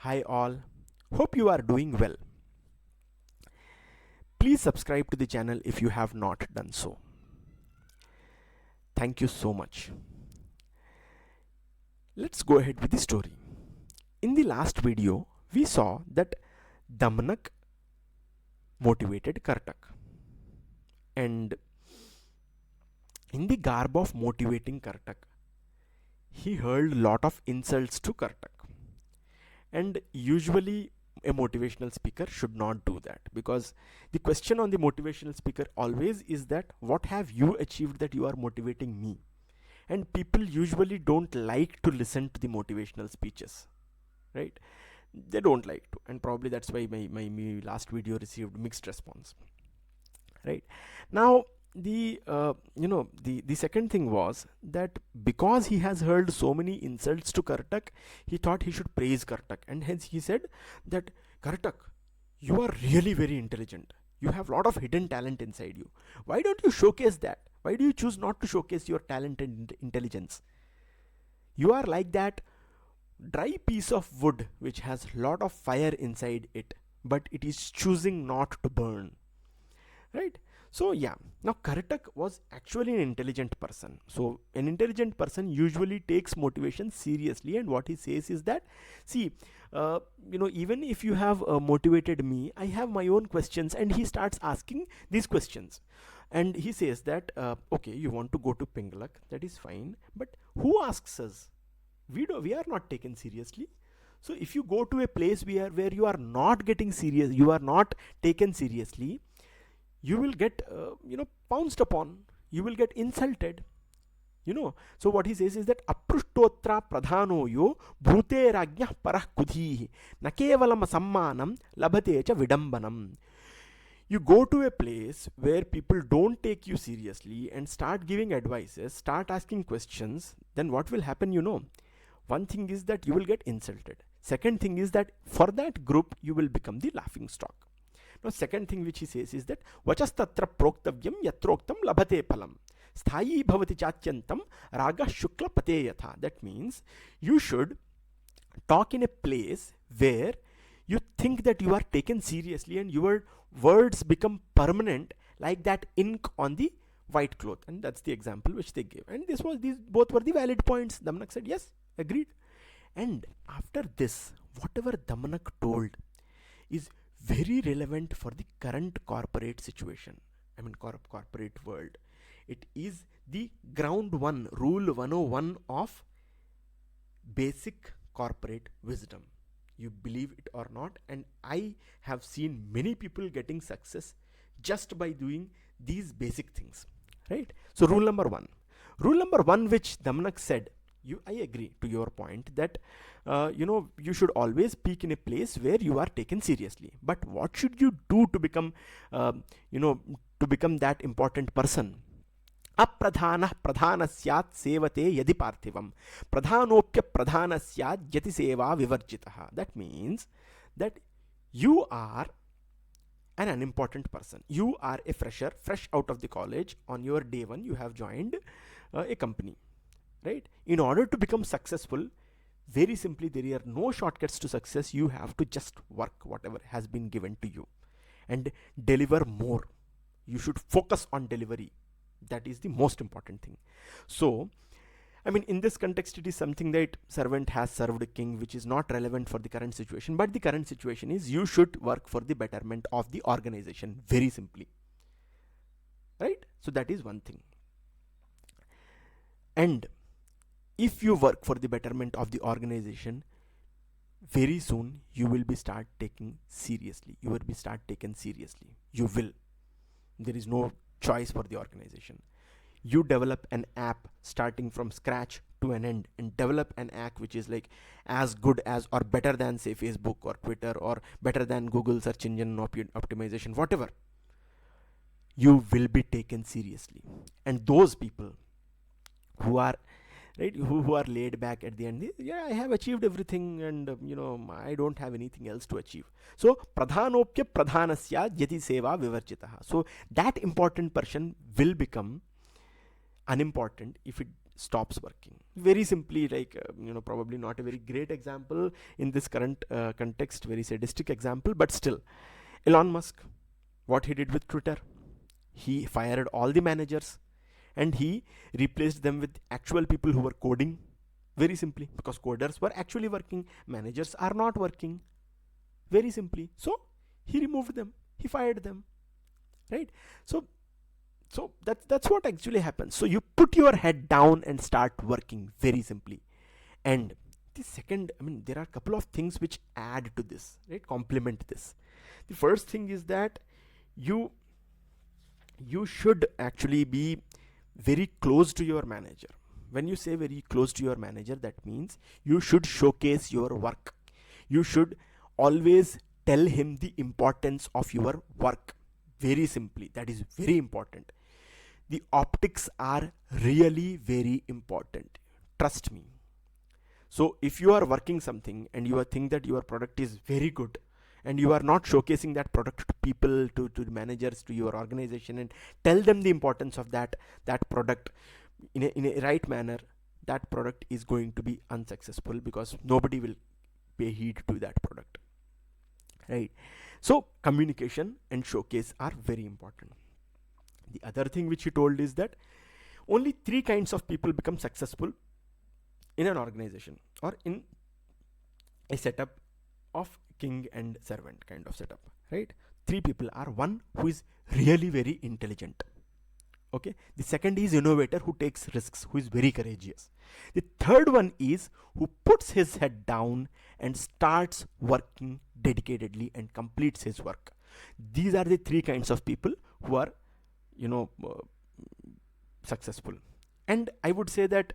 Hi all, hope you are doing well. Please subscribe to the channel if you have not done so. Thank you so much. Let's go ahead with the story. In the last video, we saw that Damanak motivated Kartak, and in the garb of motivating Kartak, he hurled a lot of insults to Kartak. And usually a motivational speaker should not do that, because the question on the motivational speaker always is that what have you achieved that you are motivating me? And people usually don't like to listen to the motivational speeches, right? They don't like to, and probably that's why my last video received mixed response, right? Now the second thing was that because he has heard so many insults to Kartak, he thought he should praise Kartak, and hence he said that Kartak, you are really very intelligent, you have a lot of hidden talent inside you. Why don't you showcase that? Why do you choose not to showcase your talent and intelligence? You are like that dry piece of wood which has a lot of fire inside it, but it is choosing not to burn, right? So yeah, now Karatak was actually an intelligent person. So an intelligent person usually takes motivation seriously, and what he says is that, see, even if you have motivated me, I have my own questions, and he starts asking these questions. And he says that, okay, you want to go to Pingalak, that is fine, but who asks us? We are not taken seriously. So if you go to a place where you are not getting serious, you are not taken seriously, you will get pounced upon, you will get insulted. So what he says is that aprushtotra pradhano yo bhute rajñah parah kudhihi na kevalam sammanam labhate cha vidambanam. You go to a place where people don't take you seriously and start giving advices, start asking questions, then what will happen? One thing is that you will get insulted. Second thing is that for that group you will become the laughing stock. Now, second thing which he says is that vachastatra proktavyam yatroktam labhate phalam sthayi bhavati chacyantam raga shukla pate yatha. That means you should talk in a place where you think that you are taken seriously and your words become permanent like that ink on the white cloth. And that's the example which they gave. And these both were the valid points. Damanak said yes, agreed. And after this, whatever Damanak told is very relevant for the current corporate situation. I mean corporate world. It is the ground one, rule 101 of basic corporate wisdom. You believe it or not, and I have seen many people getting success just by doing these basic things, right? So rule number one which Damanak said, I agree to your point that you should always speak in a place where you are taken seriously. But what should you do to become that important person? Apradhanah pradhana syat sevate yadi parthivam pradhanopya pradhana syat yati seva vivarjitaha. That means that you are an unimportant person. You are a fresher, fresh out of the college. On your day one, you have joined a company, right? In order to become successful, very simply, there are no shortcuts to success. You have to just work whatever has been given to you and deliver more. You should focus on delivery. That is the most important thing. So I mean, in this context, it is something that servant has served king, which is not relevant for the current situation. But the current situation is you should work for the betterment of the organization, very simply, right? So that is one thing. And if you work for the betterment of the organization, very soon you will be start taken seriously. You will be start taken seriously. You will. There is no choice for the organization. You develop an app starting from scratch to an end, and develop an app which is like as good as or better than, say, Facebook or Twitter, or better than Google search engine optimization, whatever, you will be taken seriously. And those people who are right, who are laid back at the end, yeah, I have achieved everything, and I don't have anything else to achieve. So pradhanopya pradhanasya yati seva vivarjitaha. So that important person will become unimportant if it stops working. Very simply, like probably not a very great example in this current context, very sadistic example, but still, Elon Musk, what he did with Twitter, he fired all the managers and he replaced them with actual people who were coding. Very simply, because coders were actually working, managers are not working. Very simply, so he removed them, he fired them, right? So that's what actually happens. So you put your head down and start working, very simply. And the second, there are a couple of things which add to this, right, complement this. The first thing is that you should actually be very close to your manager. When you say very close to your manager, that means you should showcase your work. You should always tell him the importance of your work. Very simply, that is very important. The optics are really very important, trust me. So if you are working something and you think that your product is very good, and you are not showcasing that product to people, to managers, to your organization, and tell them the importance of that product in a right manner, that product is going to be unsuccessful, because nobody will pay heed to that product, right? So communication and showcase are very important. The other thing which he told is that only 3 kinds of people become successful in an organization or in a setup of king and servant kind of setup, right? 3 people are: one who is really very intelligent, okay? The second is innovator, who takes risks, who is very courageous. The third one is who puts his head down and starts working dedicatedly and completes his work. These are the 3 kinds of people who are successful. And I would say that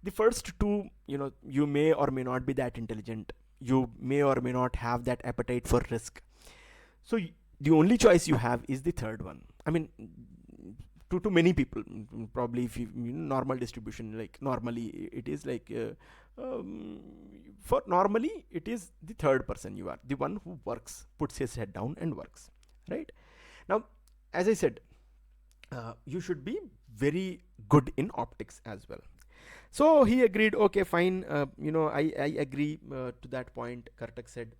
the first 2, you may or may not be that intelligent, you may or may not have that appetite for risk, so the only choice you have is the third one. To many people, probably, if you normal distribution, like normally it is like for normally it is the third person. You are the one who works, puts his head down and works, right? Now, as I said, you should be very good in optics as well. So he agreed, okay, fine, I agree to that point, Kartak said.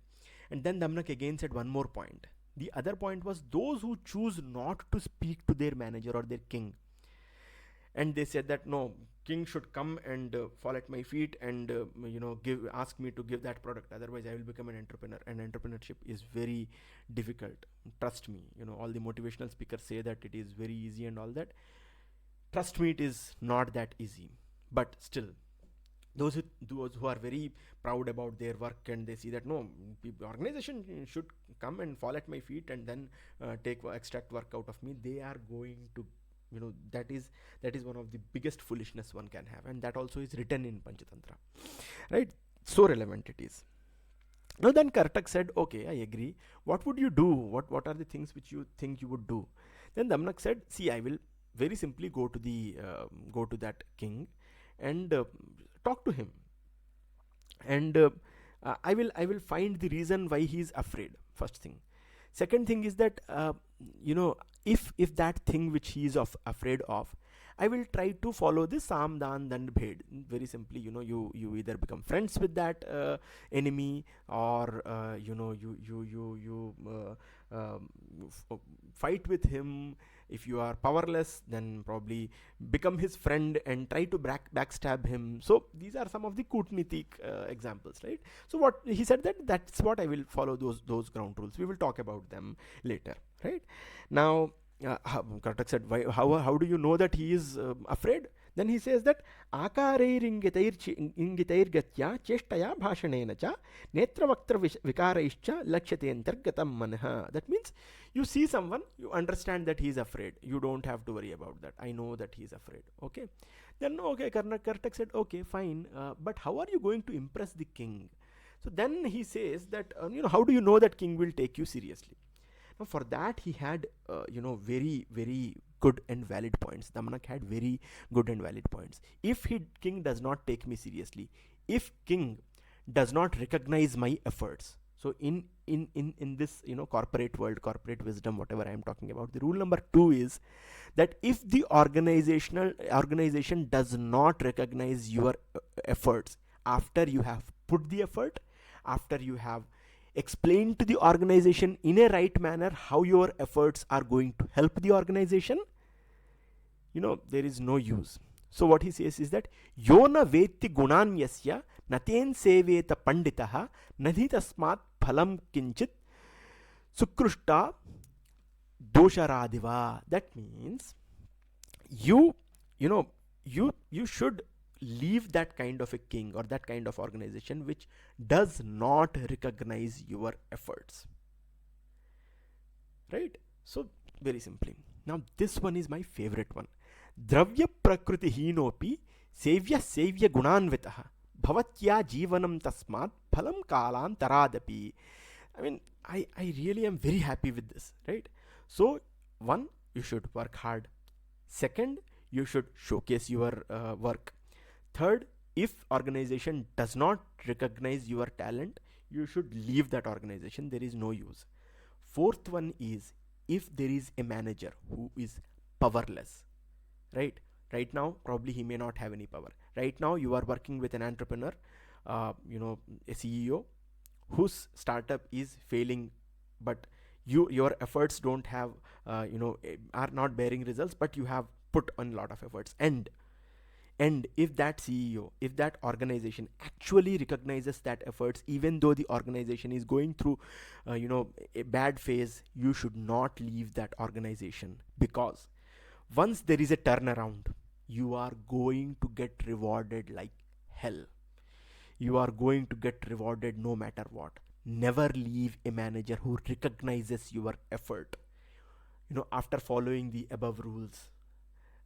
And then Damnak again said one more point. The other point was those who choose not to speak to their manager or their king. And they said that no, king should come and fall at my feet and ask me to give that product, otherwise I will become an entrepreneur, and entrepreneurship is very difficult, trust me. All the motivational speakers say that it is very easy and all that. Trust me, it is not that easy. But still, those who are very proud about their work, and they see that no, the organization should come and fall at my feet and then extract work out of me, they are going to, that is one of the biggest foolishness one can have, and that also is written in Panchatantra, right? So relevant it is. Now then Kartak said, okay, I agree, what would you do? What are the things which you think you would do? Then Damnak said, see, I will very simply go to that king and talk to him, and I will find the reason why he is afraid, first thing. Second thing is that if that thing which he is afraid of, I will try to follow the Sam Dan Dand Bhed. Very simply, you either become friends with that enemy, or you fight with him. If you are powerless, then probably become his friend and try to backstab him. So these are some of the Kutnitik examples, right? So what he said, that's what I will follow, those ground rules. We will talk about them later, right? Now, Kartak said, how do you know that he is afraid? Then he says that ingitairgatya cheshtaya bhashanena cha netravaktra vikaraischa lakshate antargatam manha. That means you see someone, you understand that he is afraid. You don't have to worry about that. I know that he is afraid. Okay. Then okay, Kartak said, okay, fine. But how are you going to impress the king? So then he says that how do you know that king will take you seriously? Now for that he had very very good and valid points. Damnak had very good and valid points. If king does not take me seriously, if king does not recognize my efforts, So in this, corporate world, corporate wisdom, whatever I am talking about, the rule number 2 is that if the organization does not recognize your efforts after you have put the effort, after you have explained to the organization in a right manner how your efforts are going to help the organization, there is no use. So what he says is that yona vetti gunan yasya naten seveta panditah nadhi tasmat phalam kinchit sukrushta dosharadiva. That means you you know you should leave that kind of a king or that kind of organization which does not recognize your efforts, right? So very simply, now this one is my favorite one. Dravya prakriti hinopi sevya gunanvitah bhavatya jivanam tasmat phalam kalantaradapi. I mean, I really am very happy with this, right? So, one, you should work hard. Second, you should showcase your work. Third, if organization does not recognize your talent, you should leave that organization. There is no use. Fourth one is, if there is a manager who is powerless, right? Right now, probably he may not have any power. Right now, you are working with an entrepreneur, a CEO whose startup is failing, but your efforts don't have are not bearing results, but you have put on a lot of efforts. And if that CEO, if that organization actually recognizes that efforts, even though the organization is going through a bad phase, you should not leave that organization, because once there is a turnaround, you are going to get rewarded like hell. You are going to get rewarded no matter what. Never leave a manager who recognizes your effort, after following the above rules,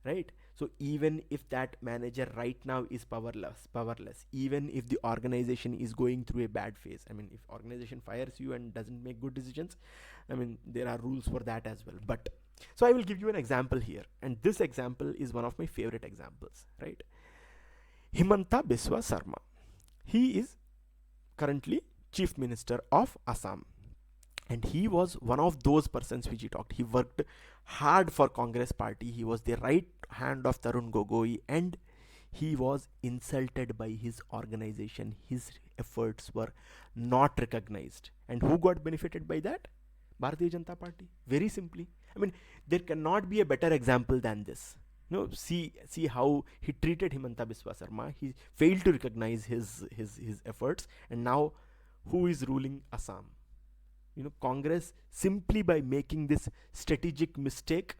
right? So even if that manager right now is powerless, even if the organization is going through a bad phase, I mean, if organization fires you and doesn't make good decisions, I mean, there are rules for that as well. But so I will give you an example here, and this example is one of my favorite examples, right? Himanta Biswa Sarma, he is currently Chief Minister of Assam, and he was one of those persons which he talked. He worked hard for Congress party. He was the right hand of Tarun Gogoi, and he was insulted by his organization. His efforts were not recognized, and who got benefited by that? Bharatiya Janata Party. Very simply, I mean, there cannot be a better example than this. See how he treated Himanta Biswa Sarma. He failed to recognize his efforts, and now who is ruling Assam? Congress, simply by making this strategic mistake,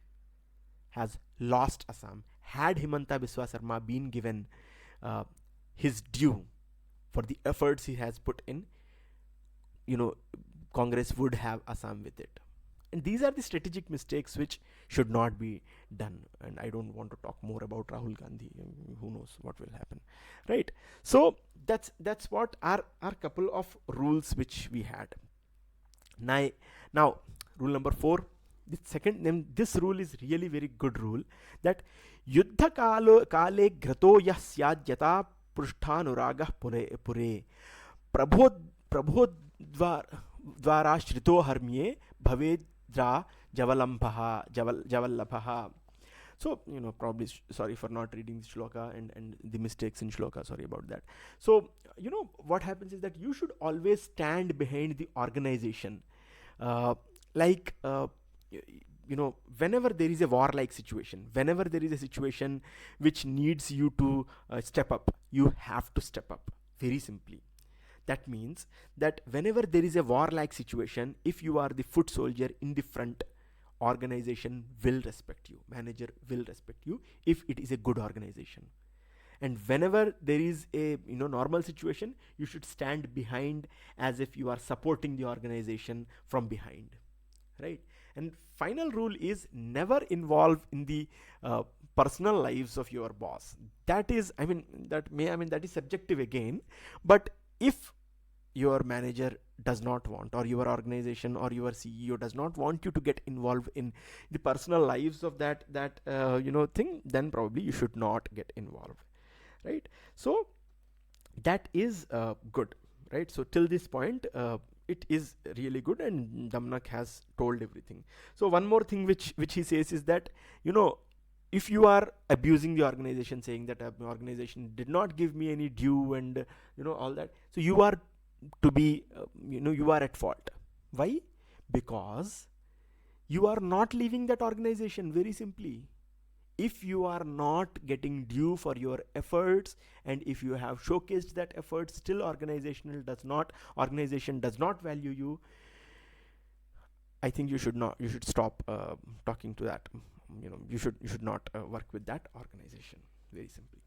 has lost Assam. Had Himanta Biswa Sarma been given his due for the efforts he has put in, Congress would have Assam with it. And these are the strategic mistakes which should not be done. And I don't want to talk more about Rahul Gandhi. Who knows what will happen, right? So that's what are couple of rules which we had. Now rule number 4. This rule is really very good rule, that yuddha kale grato yah syad yata prushthanuragah pure prabho dvara shrito harmye bhavedra javallabhaha. So, probably sorry for not reading shloka and the mistakes in shloka. Sorry about that. So, what happens is that you should always stand behind the organization. Whenever there is a war-like situation, whenever there is a situation which needs you to step up, you have to step up. Very simply. That means that whenever there is a war-like situation, if you are the foot soldier in the front, organization will respect you, manager will respect you if it is a good organization. And whenever there is a normal situation, you should stand behind as if you are supporting the organization from behind, right? And final rule is, never involve in the personal lives of your boss. That is, that is subjective again, but if your manager does not want, or your organization or your CEO does not want you to get involved in the personal lives of that thing, then probably you should not get involved, right? So that is good, right? So till this point, it is really good, and Damnak has told everything. So one more thing which he says is that, you know, if you are abusing the organization, saying that organization did not give me any due, and you know, all that, so you are to be you are at fault. Why? Because you are not leaving that organization, very simply. If you are not getting due for your efforts, and if you have showcased that effort, still organization does not value you, I think you should stop talking to that. You should not work with that organization, very simply.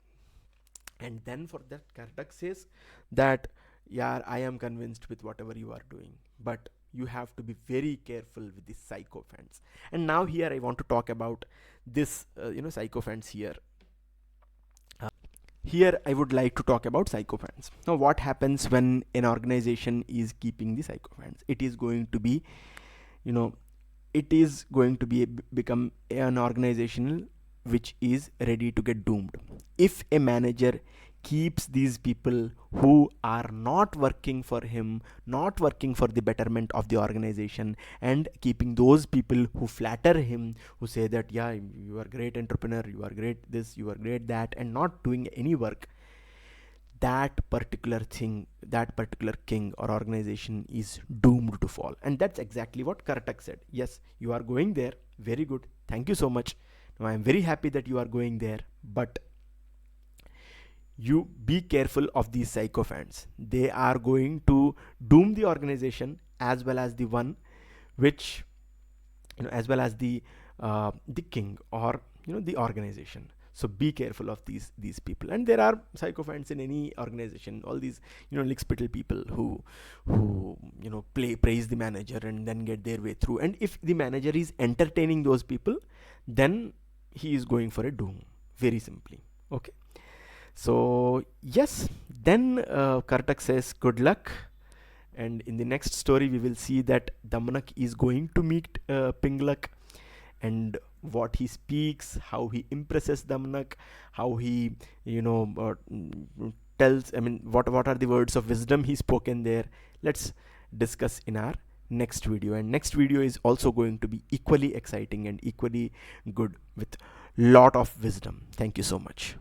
And then for that, Kartak says that, yeah, I am convinced with whatever you are doing, but you have to be very careful with the sycophants. And now here I want to talk about this sycophants here. Here I would like to talk about sycophants. Now what happens when an organization is keeping the sycophants? It is going to be, you know it is going to be become an organization which is ready to get doomed. If a manager keeps these people who are not working for him, not working for the betterment of the organization, and keeping those people who flatter him, who say that, yeah, you are great entrepreneur, you are great this, you are great that, and not doing any work, that particular thing, that particular king or organization is doomed to fall. And that's exactly what Karatak said. Yes, you are going there, very good, thank you so much. Now I am very happy that you are going there, but you be careful of these sycophants. They are going to doom the organization, as well as the one which, as well as the king, or the organization. So be careful of these people. And there are sycophants in any organization, all these lickspittle people who praise the manager and then get their way through. And if the manager is entertaining those people, then he is going for a doom, very simply. Okay. So yes, then Kartak says good luck, and in the next story we will see that Damanak is going to meet Pinglak, and what he speaks, how he impresses Damanak, how he tells, I mean, what are the words of wisdom he spoken there. Let's discuss in our next video, and next video is also going to be equally exciting and equally good with lot of wisdom. Thank you so much.